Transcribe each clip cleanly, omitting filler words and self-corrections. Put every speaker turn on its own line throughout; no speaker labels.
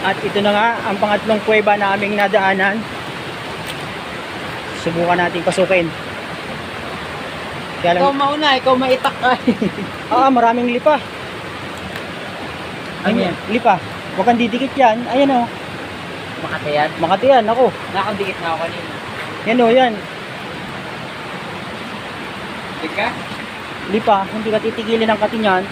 At ito na nga ang pangatlong kuweba na aming nadaanan. Subukan natin pasukin.
Ikaw mauna, ikaw maitak ka.
Maraming lipa.
Ano yan?
Lipa. Huwag kang didikit yan. Ayan o.
Makati yan?
Makati yan, ako.
Nakadikit na ako kanina.
Yan o, yan.
Dikit ka?
Lipa, hindi ka titigilin ng kati niyan.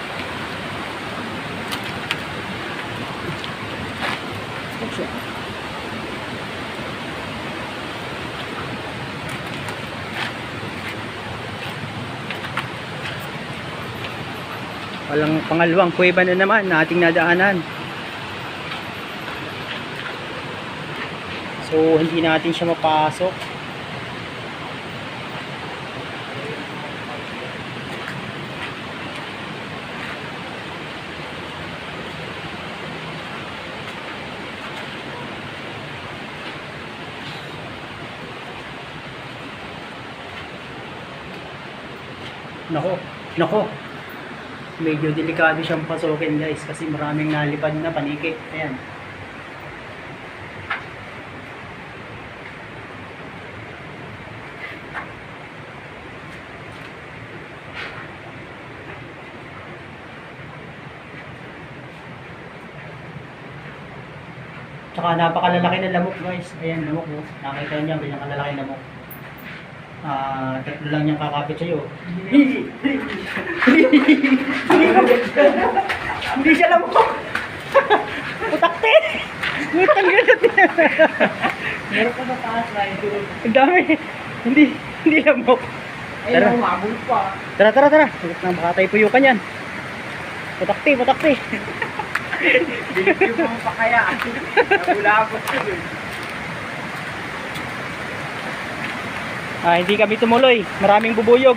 Walang pangalawang kuweba na naman na ating nadaanan. So hindi natin siya mapasok. Nako. Medyo delikado siyang pasukin guys kasi maraming nalipad na paniki. Ayan. Tsaka napakalalaki ng lamok guys. Ayan, lamok mo. Nakita niyo ganyan kalalaki ng lamok. Tatlo lang niyang kakapit sa'yo. Hindi siya lamok. Putakte! Ngutang ganit niya.
Meron ka sa taas na ito.
Ang dami. Hindi lamok.
Ayun, umabot pa.
Tara. Huwag na baka tayo puyukan yan. Putakte.
Binigyan mo pa kaya. Nabulabot ko yun.
Hindi kami tumuloy. Maraming bubuyog.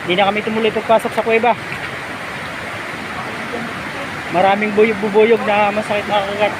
Hindi na kami tumuloy pagpasok sa kuweba. Maraming bubuyog na masakit makakagat.